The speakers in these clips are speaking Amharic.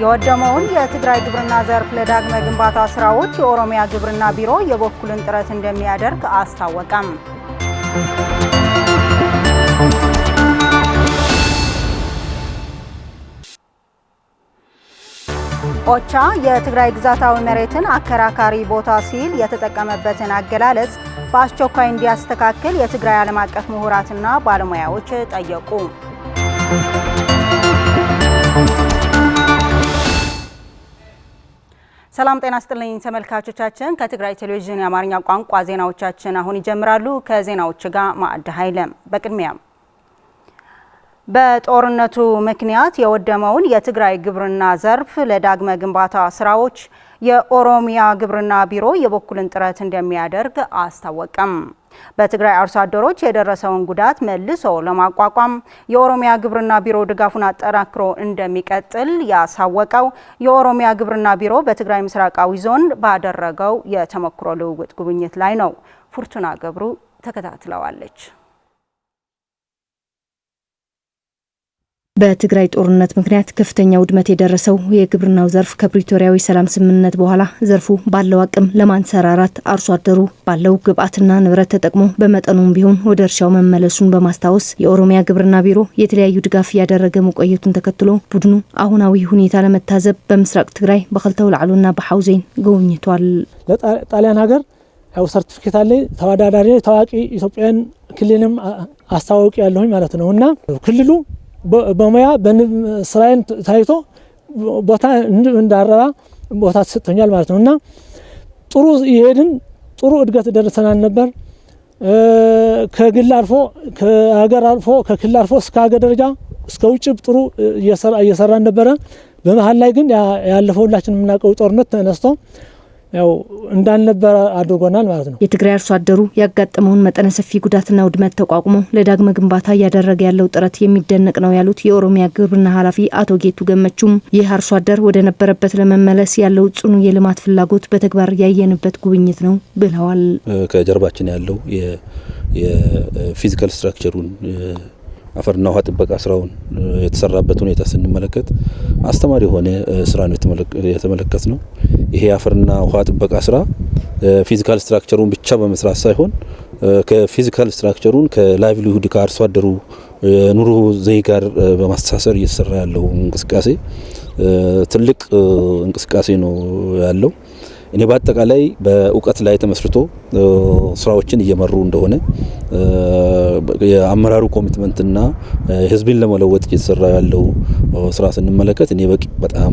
የወደመውን የትግራይ ግብርና ዘርፍ ለዳግመ ግንባታ ስራዎች የኦሮሚያ ግብርና ቢሮ የበኩሉን ጥረት እንደሚያደርግ አስታወቀም። ኦቻ የትግራይ ግዛታዊ መሬትን አከራካሪ ቦታ ሲል የተጠቀመበትን አገላለጽ በአስቸኳይ እንዲያስተካክል የትግራይ ዓለም አቀፍ ምሁራትና ባለሙያዎች ጠየቁ። ሰላም ጤና ይስጥልኝ ተመልካቾቻችን፣ ከትግራይ ቴሌቪዥን የአማርኛ ቋንቋ ዜናዎቻችን አሁን ይጀምራሉ። ከዜናዎቹ ጋር ማዕድ ኃይለም። በቅድሚያም በጦርነቱ ምክንያት የወደመውን የትግራይ ግብርና ዘርፍ ለዳግመ ግንባታ ስራዎች የኦሮሚያ ግብርና ቢሮ የበኩሉን ጥረት እንደሚያደርግ አስታወቀም። በትግራይ አርሶ አደሮች የደረሰውን ጉዳት መልሶ ለማቋቋም የኦሮሚያ ግብርና ቢሮ ድጋፉን አጠናክሮ እንደሚቀጥል ያሳወቀው የኦሮሚያ ግብርና ቢሮ በትግራይ ምስራቃዊ ዞን ባደረገው የተሞክሮ ልውውጥ ጉብኝት ላይ ነው። ፉርቱና ገብሩ ተከታትለዋለች። በትግራይ ጦርነት ምክንያት ከፍተኛ ውድመት የደረሰው የግብርናው ዘርፍ ከፕሪቶሪያዊ ሰላም ስምምነት በኋላ ዘርፉ ባለው አቅም ለማንሰራራት አርሶ አደሩ ባለው ግብዓትና ንብረት ተጠቅሞ በመጠኑም ቢሆን ወደ እርሻው መመለሱን በማስታወስ የኦሮሚያ ግብርና ቢሮ የተለያዩ ድጋፍ ያደረገ መቆየቱን ተከትሎ ቡድኑ አሁናዊ ሁኔታ ለመታዘብ በምስራቅ ትግራይ በኸልተው ላዕሉና በሐውዜን ጎብኝቷል። ለጣሊያን ሀገር ያው ሰርቲፊኬት አለ፣ ተወዳዳሪ ታዋቂ ኢትዮጵያን ክልልም አስተዋውቂ ያለሁኝ ማለት ነውና ክልሉ በሙያ በስራዬን ታይቶ ቦታ እንዳረባ ቦታ ተሰጥቶኛል ማለት ነውና ጥሩ ይሄድን ጥሩ እድገት ደርሰናል ነበር። ከግል አልፎ ከሀገር አልፎ ከክልል አልፎ እስከ ሀገር ደረጃ እስከ ውጭ ጥሩ እየሰራን ነበረ። በመሃል ላይ ግን ያለፈው ሁላችንም የምናውቀው ጦርነት ተነስቶ ያው እንዳልነበረ አድርጎናል ማለት ነው። የትግራይ አርሶ አደሩ ያጋጠመውን መጠነ ሰፊ ጉዳትና ውድመት ተቋቁሞ ለዳግመ ግንባታ እያደረገ ያለው ጥረት የሚደነቅ ነው ያሉት የኦሮሚያ ግብርና ኃላፊ አቶ ጌቱ ገመቹም ይህ አርሶ አደር ወደ ነበረበት ለመመለስ ያለው ጽኑ የልማት ፍላጎት በተግባር ያየንበት ጉብኝት ነው ብለዋል። ከጀርባችን ያለው የፊዚካል ስትራክቸሩን አፈርና ውሃ ጥበቃ ስራውን የተሰራበት ሁኔታ ስንመለከት አስተማሪ የሆነ ስራ ነው የተመለከት ነው። ይሄ አፈርና ውሃ ጥበቃ ስራ ፊዚካል ስትራክቸሩን ብቻ በመስራት ሳይሆን ከፊዚካል ስትራክቸሩን ከላይቭሊሁድ ከአርሶ አደሩ ኑሮ ዘይ ጋር በማስተሳሰር እየተሰራ ያለው እንቅስቃሴ ትልቅ እንቅስቃሴ ነው ያለው። እኔ በአጠቃላይ በእውቀት ላይ ተመስርቶ ስራዎችን እየመሩ እንደሆነ የአመራሩ ኮሚትመንትና ህዝብን ለመለወጥ እየተሰራ ያለው ስራ ስንመለከት እኔ በጣም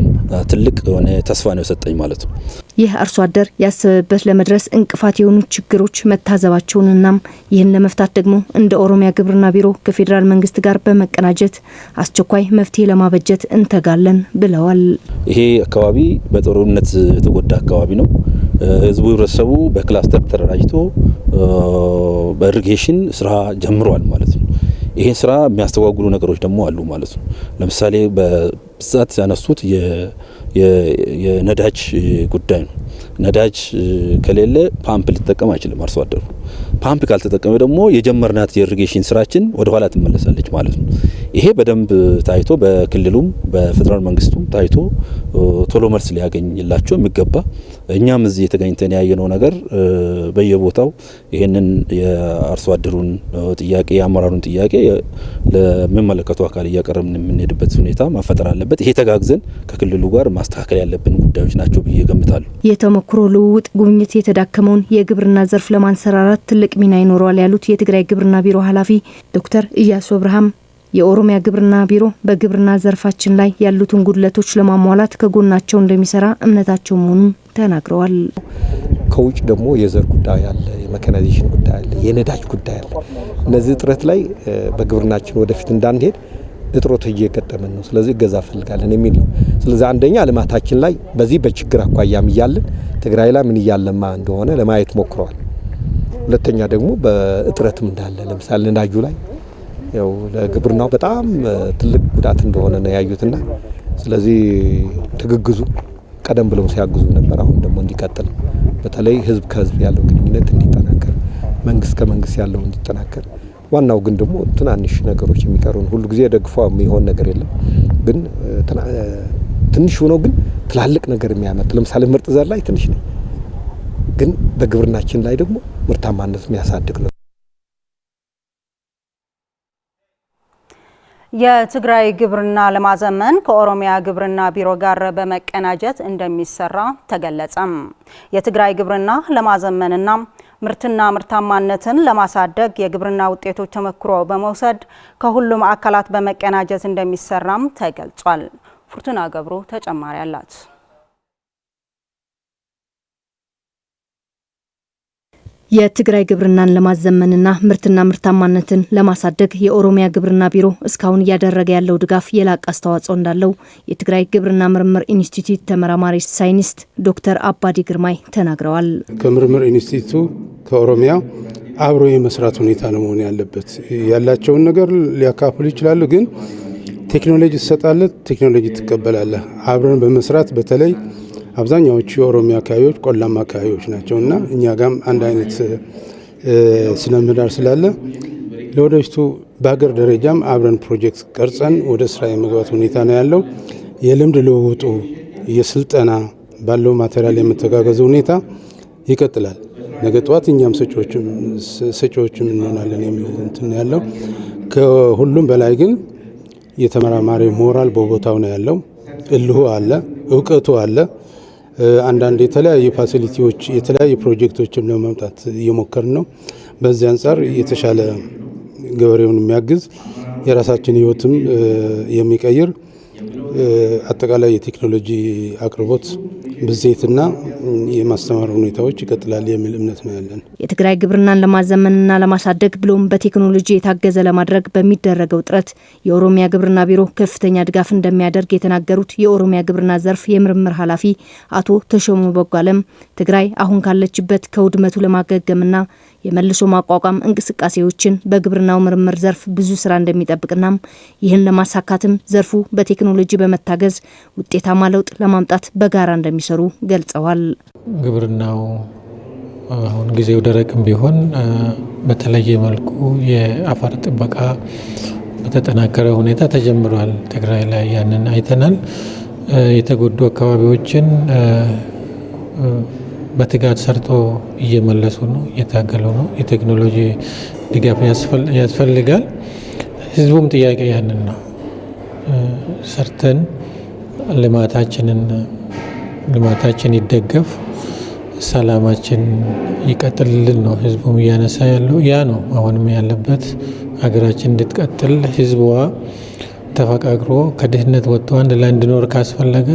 ትልቅ የሆነ ተስፋ ነው የሰጠኝ ማለት ነው። ይህ አርሶ አደር ያሰበበት ለመድረስ እንቅፋት የሆኑ ችግሮች መታዘባቸውንና ይህን ለመፍታት ደግሞ እንደ ኦሮሚያ ግብርና ቢሮ ከፌዴራል መንግስት ጋር በመቀናጀት አስቸኳይ መፍትሄ ለማበጀት እንተጋለን ብለዋል። ይሄ አካባቢ በጦርነት የተጎዳ አካባቢ ነው። ህዝቡ ህብረተሰቡ በክላስተር ተደራጅቶ በኢሪጌሽን ስራ ጀምሯል ማለት ነው። ይሄ ስራ የሚያስተጓጉሉ ነገሮች ደግሞ አሉ ማለት ነው። ለምሳሌ በብዛት ያነሱት የነዳጅ ጉዳይ ነው። ነዳጅ ከሌለ ፓምፕ ሊጠቀም አይችልም አርሶ አደሩ። ፓምፕ ካልተጠቀመ ደግሞ የጀመርናት የኢሪጌሽን ስራችን ወደ ኋላ ትመለሳለች ማለት ነው። ይሄ በደንብ ታይቶ በክልሉም በፌደራል መንግስቱም ታይቶ ቶሎ መልስ ሊያገኝላቸው የሚገባ እኛም እዚህ የተገኝተን ያየነው ነገር በየቦታው ይሄንን የአርሶ አደሩን ጥያቄ የአመራሩን ጥያቄ ለሚመለከቱ አካል እያቀረብን የምንሄድበት ሁኔታ መፈጠር አለበት። ይሄ ተጋግዘን ከክልሉ ጋር ማስተካከል ያለብን ጉዳዮች ናቸው ብዬ ገምታለሁ። የተሞክሮ ልውውጥ ጉብኝት የተዳከመውን የግብርና ዘርፍ ለማንሰራራት ትልቅ ሚና ይኖረዋል ያሉት የትግራይ ግብርና ቢሮ ኃላፊ ዶክተር ኢያሱ አብርሃም የኦሮሚያ ግብርና ቢሮ በግብርና ዘርፋችን ላይ ያሉትን ጉድለቶች ለማሟላት ከጎናቸው እንደሚሰራ እምነታቸው መሆኑን ተናግረዋል። ከውጭ ደግሞ የዘር ጉዳይ አለ፣ የሜካናይዜሽን ጉዳይ አለ፣ የነዳጅ ጉዳይ አለ። እነዚህ ጥረት ላይ በግብርናችን ወደፊት እንዳንሄድ እጥሮት እየገጠመን ነው። ስለዚህ እገዛ ፈልጋለን የሚል ነው። ስለዚህ አንደኛ ልማታችን ላይ በዚህ በችግር አኳያም እያለን ትግራይ ላይ ምን እያለማ እንደሆነ ለማየት ሞክረዋል። ሁለተኛ ደግሞ በእጥረትም እንዳለ ለምሳሌ ነዳጁ ላይ ያው ለግብርናው በጣም ትልቅ ጉዳት እንደሆነ ነው ያዩትና ስለዚህ ትግግዙ ቀደም ብለው ሲያግዙ ነበር። አሁን ደግሞ እንዲቀጥል በተለይ ህዝብ ከህዝብ ያለው ግንኙነት እንዲጠናከር፣ መንግስት ከመንግስት ያለው እንዲጠናከር ዋናው ግን ደግሞ ትናንሽ ነገሮች የሚቀሩን ሁሉ ጊዜ ደግፎ የሚሆን ነገር የለም። ግን ትንሽ ሆኖ ግን ትላልቅ ነገር የሚያመጡ ለምሳሌ ምርጥ ዘር ላይ ትንሽ ነው፣ ግን በግብርናችን ላይ ደግሞ ምርታማነት የሚያሳድግ ነው። የትግራይ ግብርና ለማዘመን ከኦሮሚያ ግብርና ቢሮ ጋር በመቀናጀት እንደሚሰራ ተገለጸም። የትግራይ ግብርና ለማዘመንና ምርትና ምርታማነትን ለማሳደግ የግብርና ውጤቶች ተመክሮ በመውሰድ ከሁሉም አካላት በመቀናጀት እንደሚሰራም ተገልጿል። ፉርቱና ገብሩ ተጨማሪ አላት። የትግራይ ግብርናን ለማዘመንና ምርትና ምርታማነትን ለማሳደግ የኦሮሚያ ግብርና ቢሮ እስካሁን እያደረገ ያለው ድጋፍ የላቀ አስተዋጽኦ እንዳለው የትግራይ ግብርና ምርምር ኢንስቲትዩት ተመራማሪ ሳይንቲስት ዶክተር አባዲ ግርማይ ተናግረዋል። ከምርምር ኢንስቲትዩቱ ከኦሮሚያ አብሮ የመስራት ሁኔታ ነው መሆን ያለበት። ያላቸውን ነገር ሊያካፍሉ ይችላሉ፣ ግን ቴክኖሎጂ ትሰጣለህ፣ ቴክኖሎጂ ትቀበላለህ። አብረን በመስራት በተለይ አብዛኛዎቹ የኦሮሚያ አካባቢዎች ቆላማ አካባቢዎች ናቸው እና እኛ ጋም አንድ አይነት ስነ ምህዳር ስላለ ለወደፊቱ በሀገር ደረጃም አብረን ፕሮጀክት ቀርጸን ወደ ስራ የመግባት ሁኔታ ነው ያለው። የልምድ ልውውጡ የስልጠና ባለው ማቴሪያል የመተጋገዙ ሁኔታ ይቀጥላል። ነገ ጠዋት እኛም ሰጪዎችም እንሆናለን የሚል እንትን ያለው። ከሁሉም በላይ ግን የተመራማሪ ሞራል በቦታው ነው ያለው። እልሁ አለ፣ እውቀቱ አለ። አንዳንድ የተለያዩ ፋሲሊቲዎች የተለያዩ ፕሮጀክቶችን ለማምጣት እየሞከርን ነው። በዚህ አንጻር የተሻለ ገበሬውን የሚያግዝ የራሳችን ህይወትም የሚቀይር አጠቃላይ የቴክኖሎጂ አቅርቦት ብዜትና የማስተማር ሁኔታዎች ይቀጥላል የሚል እምነት ነው ያለን። የትግራይ ግብርናን ለማዘመንና ለማሳደግ ብሎም በቴክኖሎጂ የታገዘ ለማድረግ በሚደረገው ጥረት የኦሮሚያ ግብርና ቢሮ ከፍተኛ ድጋፍ እንደሚያደርግ የተናገሩት የኦሮሚያ ግብርና ዘርፍ የምርምር ኃላፊ አቶ ተሾሙ በጓለም ትግራይ አሁን ካለችበት ከውድመቱ ለማገገምና የመልሶ ማቋቋም እንቅስቃሴዎችን በግብርናው ምርምር ዘርፍ ብዙ ስራ እንደሚጠብቅና ይህን ለማሳካትም ዘርፉ በቴክኖሎጂ በመታገዝ ውጤታማ ለውጥ ለማምጣት በጋራ እንደሚሰሩ ገልጸዋል። ግብርናው አሁን ጊዜው ደረቅም ቢሆን በተለየ መልኩ የአፈር ጥበቃ በተጠናከረ ሁኔታ ተጀምሯል። ትግራይ ላይ ያንን አይተናል። የተጎዱ አካባቢዎችን በትጋት ሰርቶ እየመለሱ ነው፣ እየታገሉ ነው። የቴክኖሎጂ ድጋፍ ያስፈልጋል። ህዝቡም ጥያቄ ያንን ነው። ሰርተን ልማታችን ይደገፍ፣ ሰላማችን ይቀጥልልን ነው ህዝቡም እያነሳ ያለው። ያ ነው አሁንም ያለበት። ሀገራችን እንድትቀጥል ህዝቧ ተፈቃቅሮ ከድህነት ወጥቶ አንድ ላይ እንዲኖር ካስፈለገ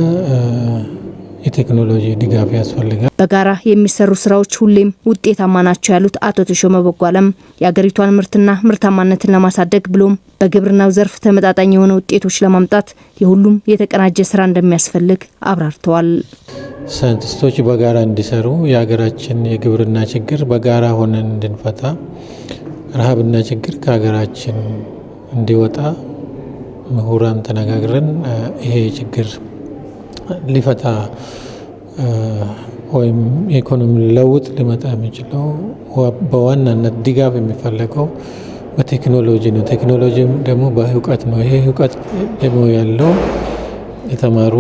የቴክኖሎጂ ድጋፍ ያስፈልጋል። በጋራ የሚሰሩ ስራዎች ሁሌም ውጤታማ ናቸው ያሉት አቶ ተሾመ በጓለም የሀገሪቷን ምርትና ምርታማነትን ለማሳደግ ብሎም በግብርናው ዘርፍ ተመጣጣኝ የሆነ ውጤቶች ለማምጣት የሁሉም የተቀናጀ ስራ እንደሚያስፈልግ አብራርተዋል። ሳይንቲስቶች በጋራ እንዲሰሩ፣ የሀገራችን የግብርና ችግር በጋራ ሆነን እንድንፈታ፣ ረሃብና ችግር ከሀገራችን እንዲወጣ ምሁራን ተነጋግረን ይሄ ችግር ሊፈታ ወይም የኢኮኖሚ ለውጥ ሊመጣ የሚችለው በዋናነት ድጋፍ የሚፈለገው በቴክኖሎጂ ነው። ቴክኖሎጂ ደግሞ በእውቀት ነው። ይሄ እውቀት ደግሞ ያለው የተማሩ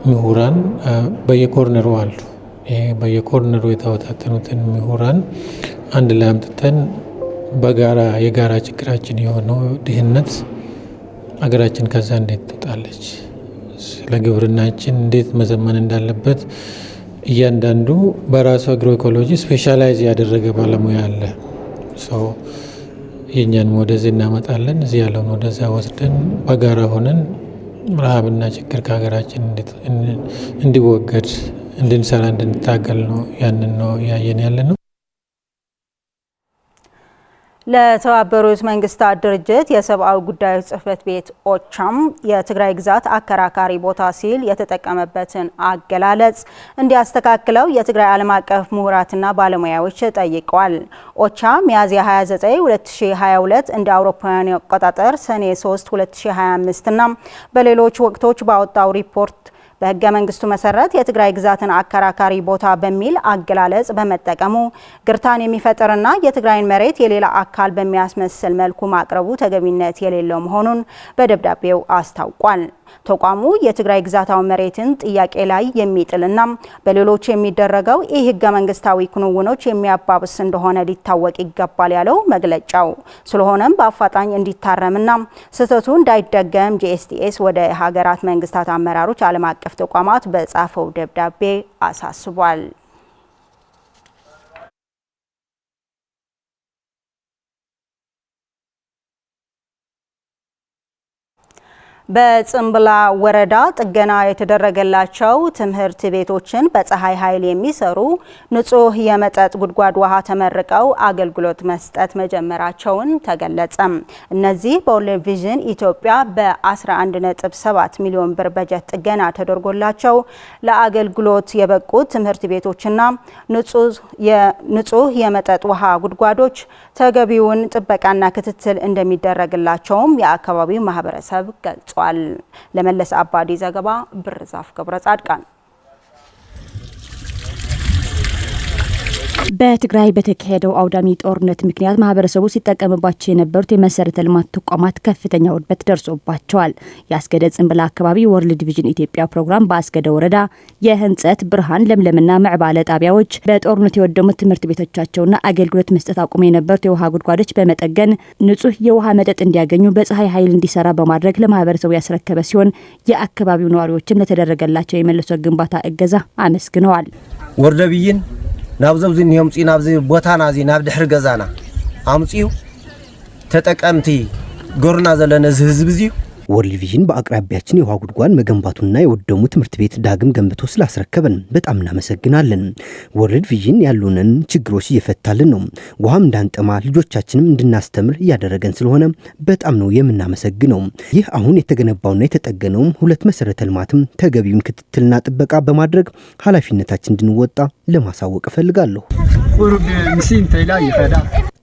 ምሁራን በየኮርነሩ አሉ። ይሄ በየኮርነሩ የተወጣጠኑትን ምሁራን አንድ ላይ አምጥተን በጋራ የጋራ ችግራችን የሆነው ድህነት አገራችን ከዛ እንዴት ትወጣለች፣ ለግብርናችን እንዴት መዘመን እንዳለበት እያንዳንዱ በራሱ አግሮ ኢኮሎጂ ስፔሻላይዝ ያደረገ ባለሙያ አለ። ሰው የኛን ወደዚህ እናመጣለን፣ እዚህ ያለውን ወደዛ ወስደን በጋራ ሆነን ረሃብና ችግር ከሀገራችን እንዲወገድ እንድንሰራ እንድንታገል ነው። ያንን ነው ያየን ያለ ነው። ለተባበሩት መንግስታት ድርጅት የሰብአዊ ጉዳዮች ጽሕፈት ቤት ኦቻም የትግራይ ግዛት አከራካሪ ቦታ ሲል የተጠቀመበትን አገላለጽ እንዲያስተካክለው የትግራይ ዓለም አቀፍ ምሁራትና ባለሙያዎች ጠይቀዋል። ኦቻ ሚያዝያ 29 2022 እንደ አውሮፓውያን አቆጣጠር ሰኔ 3 2025 እና በሌሎች ወቅቶች ባወጣው ሪፖርት በህገ መንግስቱ መሰረት የትግራይ ግዛትን አከራካሪ ቦታ በሚል አገላለጽ በመጠቀሙ ግርታን የሚፈጥርና የትግራይን መሬት የሌላ አካል በሚያስመስል መልኩ ማቅረቡ ተገቢነት የሌለው መሆኑን በደብዳቤው አስታውቋል። ተቋሙ የትግራይ ግዛታዊ መሬትን ጥያቄ ላይ የሚጥልና በሌሎች የሚደረገው ህገ መንግስታዊ ክንውኖች የሚያባብስ እንደሆነ ሊታወቅ ይገባል ያለው መግለጫው ስለሆነም በአፋጣኝ እንዲታረምና ስህተቱ እንዳይደገም ጂኤስቲኤስ ወደ ሀገራት መንግስታት አመራሮች ዓለም አቀፍ ተቋማት በጻፈው ደብዳቤ አሳስቧል። በጽምብላ ወረዳ ጥገና የተደረገላቸው ትምህርት ቤቶችን በፀሐይ ኃይል የሚሰሩ ንጹህ የመጠጥ ጉድጓድ ውሃ ተመርቀው አገልግሎት መስጠት መጀመራቸውን ተገለጸ። እነዚህ በወርልድ ቪዥን ኢትዮጵያ በ11.7 ሚሊዮን ብር በጀት ጥገና ተደርጎላቸው ለአገልግሎት የበቁት ትምህርት ቤቶችና ንጹህ የመጠጥ ውሃ ጉድጓዶች ተገቢውን ጥበቃና ክትትል እንደሚደረግላቸውም የአካባቢው ማህበረሰብ ገልጿል። ለመለስ አባዲ ዘገባ ብርዛፍ ገብረ ጻድቃን። በትግራይ በተካሄደው አውዳሚ ጦርነት ምክንያት ማህበረሰቡ ሲጠቀምባቸው የነበሩት የመሰረተ ልማት ተቋማት ከፍተኛ ውድመት ደርሶባቸዋል። የአስገደ ጽምብላ አካባቢ ወርልድ ቪዥን ኢትዮጵያ ፕሮግራም በአስገደ ወረዳ የህንጸት ብርሃን፣ ለምለምና ምዕባለ ጣቢያዎች በጦርነት የወደሙት ትምህርት ቤቶቻቸውና አገልግሎት መስጠት አቁመው የነበሩት የውሃ ጉድጓዶች በመጠገን ንጹህ የውሃ መጠጥ እንዲያገኙ በፀሐይ ኃይል እንዲሰራ በማድረግ ለማህበረሰቡ ያስረከበ ሲሆን የአካባቢው ነዋሪዎችም ለተደረገላቸው የመልሶ ግንባታ እገዛ አመስግነዋል። ወርልድ ቪዥን ናብዘው ዝንዮም ጺ ናብዚ ቦታና ዚ ናብ ድሕሪ ገዛና አምጺው ተጠቀምቲ ጎርና ዘለነ ህዝብ ዚ ወርልድ ቪዥን በአቅራቢያችን የውሃ ጉድጓድ መገንባቱና የወደሙ ትምህርት ቤት ዳግም ገንብቶ ስላስረከበን በጣም እናመሰግናለን። ወርልድ ቪዥን ያሉንን ችግሮች እየፈታልን ነው። ውሃም እንዳንጠማ ልጆቻችንም እንድናስተምር እያደረገን ስለሆነ በጣም ነው የምናመሰግነው። ይህ አሁን የተገነባውና የተጠገነው ሁለት መሰረተ ልማትም ተገቢውን ክትትልና ጥበቃ በማድረግ ኃላፊነታችን እንድንወጣ ለማሳወቅ እፈልጋለሁ።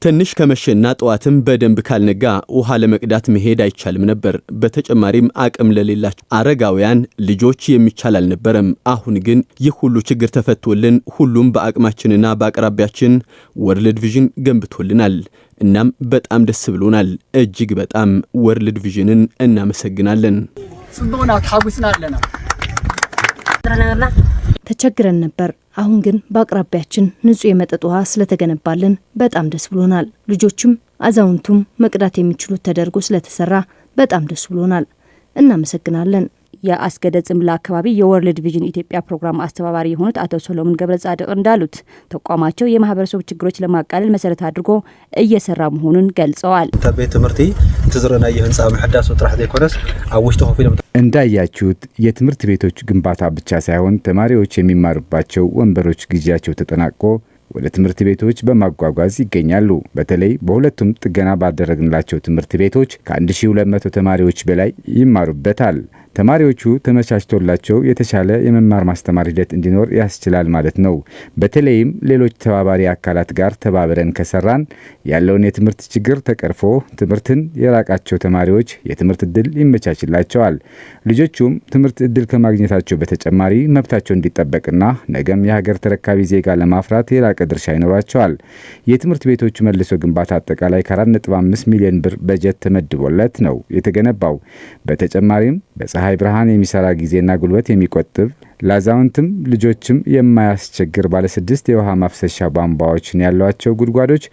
ትንሽ ከመሸና ጠዋትም በደንብ ካልነጋ ውሃ ለመቅዳት መሄድ አይቻልም ነበር። በተጨማሪም አቅም ለሌላቸው አረጋውያን ልጆች የሚቻል አልነበረም። አሁን ግን ይህ ሁሉ ችግር ተፈቶልን ሁሉም በአቅማችንና በአቅራቢያችን ወርልድ ቪዥን ገንብቶልናል። እናም በጣም ደስ ብሎናል። እጅግ በጣም ወርልድ ቪዥንን እናመሰግናለን። ጽቦና ታጉስናለና ተቸግረን ነበር። አሁን ግን በአቅራቢያችን ንጹህ የመጠጥ ውሃ ስለተገነባልን በጣም ደስ ብሎናል። ልጆችም አዛውንቱም መቅዳት የሚችሉት ተደርጎ ስለተሰራ በጣም ደስ ብሎናል። እናመሰግናለን። የአስገደ ጽምብላ አካባቢ የወርልድ ቪዥን ኢትዮጵያ ፕሮግራም አስተባባሪ የሆኑት አቶ ሶሎሞን ገብረ ጻድቅ እንዳሉት ተቋማቸው የማህበረሰቡ ችግሮች ለማቃለል መሰረት አድርጎ እየሰራ መሆኑን ገልጸዋል። ቤት ትምህርቲ ተዝረና የህንጻ መሐዳስ ወጥራህ ዘይኮነስ አውሽቶ ሆፊ እንዳያችሁት የትምህርት ቤቶች ግንባታ ብቻ ሳይሆን ተማሪዎች የሚማሩባቸው ወንበሮች ጊዜያቸው ተጠናቆ ወደ ትምህርት ቤቶች በማጓጓዝ ይገኛሉ። በተለይ በሁለቱም ጥገና ባደረግንላቸው ትምህርት ቤቶች ከ1200 ተማሪዎች በላይ ይማሩበታል። ተማሪዎቹ ተመቻችቶላቸው የተሻለ የመማር ማስተማር ሂደት እንዲኖር ያስችላል ማለት ነው። በተለይም ሌሎች ተባባሪ አካላት ጋር ተባብረን ከሰራን ያለውን የትምህርት ችግር ተቀርፎ ትምህርትን የራቃቸው ተማሪዎች የትምህርት እድል ይመቻችላቸዋል። ልጆቹም ትምህርት እድል ከማግኘታቸው በተጨማሪ መብታቸው እንዲጠበቅና ነገም የሀገር ተረካቢ ዜጋ ለማፍራት የላቀ ድርሻ ይኖራቸዋል። የትምህርት ቤቶቹ መልሶ ግንባታ አጠቃላይ ከ4.5 ሚሊዮን ብር በጀት ተመድቦለት ነው የተገነባው። በተጨማሪም በፀሐይ ብርሃን የሚሰራ ጊዜና ጉልበት የሚቆጥብ ላዛውንትም ልጆችም የማያስቸግር ባለ 6 የውሃ ማፍሰሻ ቧንቧዎችን ያሏቸው ጉድጓዶች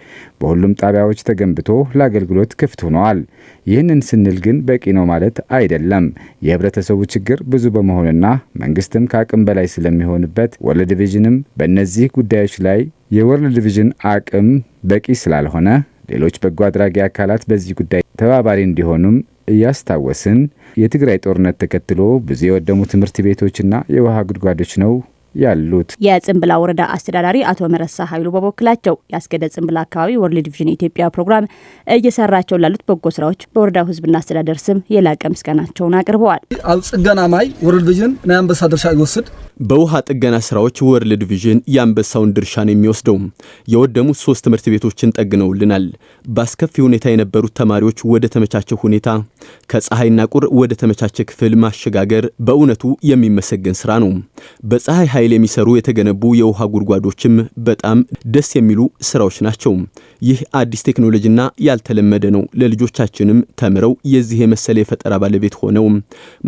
በሁሉም ጣቢያዎች ተገንብቶ ለአገልግሎት ክፍት ሆነዋል። ይህንን ስንል ግን በቂ ነው ማለት አይደለም። የህብረተሰቡ ችግር ብዙ በመሆንና መንግስትም ከአቅም በላይ ስለሚሆንበት ወርልድ ቪዥንም በእነዚህ ጉዳዮች ላይ የወርልድ ቪዥን አቅም በቂ ስላልሆነ ሌሎች በጎ አድራጊ አካላት በዚህ ጉዳይ ተባባሪ እንዲሆኑም እያስታወስን የትግራይ ጦርነት ተከትሎ ብዙ የወደሙ ትምህርት ቤቶችና የውሃ ጉድጓዶች ነው ያሉት። የጽምብላ ወረዳ አስተዳዳሪ አቶ መረሳ ኃይሉ በበኩላቸው ያስገደ ጽምብላ አካባቢ ወርልድ ቪዥን ኢትዮጵያ ፕሮግራም እየሰራቸው ላሉት በጎ ስራዎች በወረዳው ህዝብና አስተዳደር ስም የላቀ ምስጋናቸውን አቅርበዋል። አብ ጽገና ማይ ወርልድ ቪዥን ናይ አንበሳ ድርሻ ይወስድ። በውሃ ጥገና ስራዎች ወርልድ ቪዥን የአንበሳውን ድርሻ ነው የሚወስደው። የወደሙት 3 ትምህርት ቤቶችን ጠግነውልናል። በአስከፊ ሁኔታ የነበሩት ተማሪዎች ወደ ተመቻቸው ሁኔታ ከፀሐይና ቁር ወደ ተመቻቸ ክፍል ማሸጋገር በእውነቱ የሚመሰገን ስራ ነው። በፀሐይ ኃይል የሚሰሩ የተገነቡ የውሃ ጉድጓዶችም በጣም ደስ የሚሉ ስራዎች ናቸው። ይህ አዲስ ቴክኖሎጂና ያልተለመደ ነው። ለልጆቻችንም ተምረው የዚህ የመሰለ የፈጠራ ባለቤት ሆነው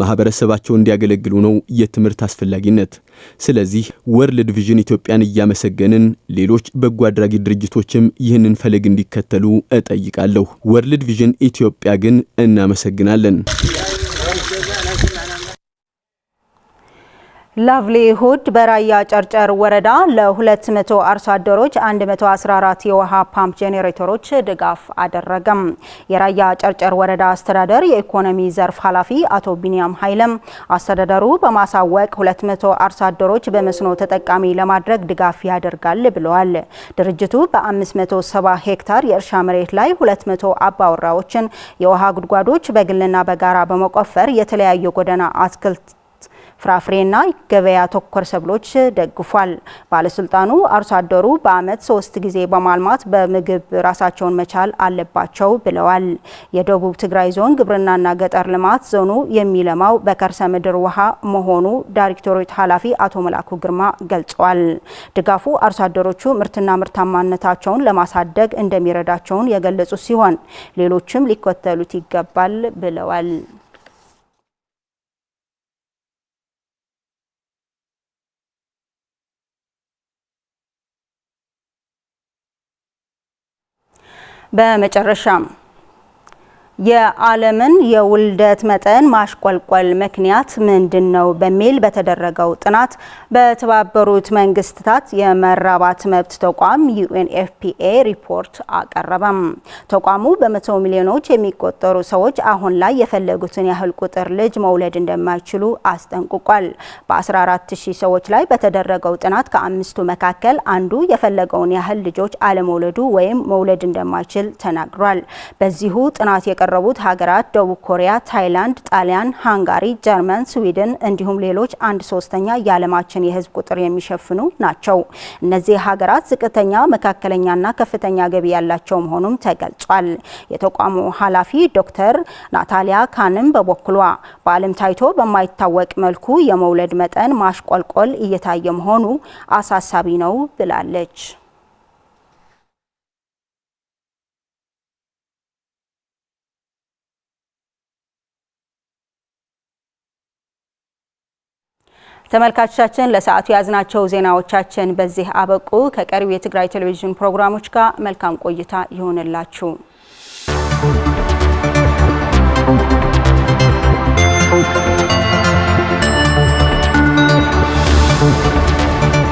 ማህበረሰባቸውን እንዲያገለግሉ ነው የትምህርት አስፈላጊነት። ስለዚህ ወርልድ ቪዥን ኢትዮጵያን እያመሰገንን ሌሎች በጎ አድራጊ ድርጅቶችም ይህንን ፈለግ እንዲከተሉ እጠይቃለሁ። ወርልድ ቪዥን ኢትዮጵያ ግን እናመሰግናለን። ላቭሊሁድ በራያ ጨርጨር ወረዳ ለ200 አርሶ አደሮች 114 የውሃ ፓምፕ ጄኔሬተሮች ድጋፍ አደረገም። የራያ ጨርጨር ወረዳ አስተዳደር የኢኮኖሚ ዘርፍ ኃላፊ አቶ ቢኒያም ኃይለም አስተዳደሩ በማሳወቅ 200 አርሶ አደሮች በመስኖ ተጠቃሚ ለማድረግ ድጋፍ ያደርጋል ብለዋል። ድርጅቱ በ570 ሄክታር የእርሻ መሬት ላይ 200 አባወራዎችን የውሃ ጉድጓዶች በግልና በጋራ በመቆፈር የተለያዩ ጎዳና አትክልት ፍራፍሬና ገበያ ተኮር ሰብሎች ደግፏል። ባለስልጣኑ አርሶ አደሩ በአመት 3 ጊዜ በማልማት በምግብ ራሳቸውን መቻል አለባቸው ብለዋል። የደቡብ ትግራይ ዞን ግብርናና ገጠር ልማት ዞኑ የሚለማው በከርሰ ምድር ውሃ መሆኑ ዳይሬክቶሬት ኃላፊ አቶ መላኩ ግርማ ገልጸዋል። ድጋፉ አርሶ አደሮቹ ምርትና ምርታማነታቸውን ለማሳደግ እንደሚረዳቸውን የገለጹ ሲሆን ሌሎችም ሊከተሉት ይገባል ብለዋል። በመጨረሻም የዓለምን የውልደት መጠን ማሽቆልቆል ምክንያት ምንድነው በሚል በተደረገው ጥናት በተባበሩት መንግስታት የመራባት መብት ተቋም UNFPA ሪፖርት አቀረበም። ተቋሙ በመቶ ሚሊዮኖች የሚቆጠሩ ሰዎች አሁን ላይ የፈለጉትን ያህል ቁጥር ልጅ መውለድ እንደማይችሉ አስጠንቅቋል። በ14000 ሰዎች ላይ በተደረገው ጥናት ከአምስቱ መካከል አንዱ የፈለገውን ያህል ልጆች አለመውለዱ ወይም መውለድ እንደማይችል ተናግሯል። በዚሁ ጥናት የቀረቡት ሀገራት ደቡብ ኮሪያ፣ ታይላንድ፣ ጣሊያን፣ ሃንጋሪ፣ ጀርመን፣ ስዊድን እንዲሁም ሌሎች 1/3 የዓለማችን የህዝብ ቁጥር የሚሸፍኑ ናቸው። እነዚህ ሀገራት ዝቅተኛ፣ መካከለኛና ከፍተኛ ገቢ ያላቸው መሆኑም ተገልጿል። የተቋሙ ኃላፊ ዶክተር ናታሊያ ካንም በበኩሏ በዓለም ታይቶ በማይታወቅ መልኩ የመውለድ መጠን ማሽቆልቆል እየታየ መሆኑ አሳሳቢ ነው ብላለች። ተመልካቾቻችን ለሰዓቱ ያዝናቸው ዜናዎቻችን በዚህ አበቁ። ከቀሪው የትግራይ ቴሌቪዥን ፕሮግራሞች ጋር መልካም ቆይታ ይሆንላችሁ።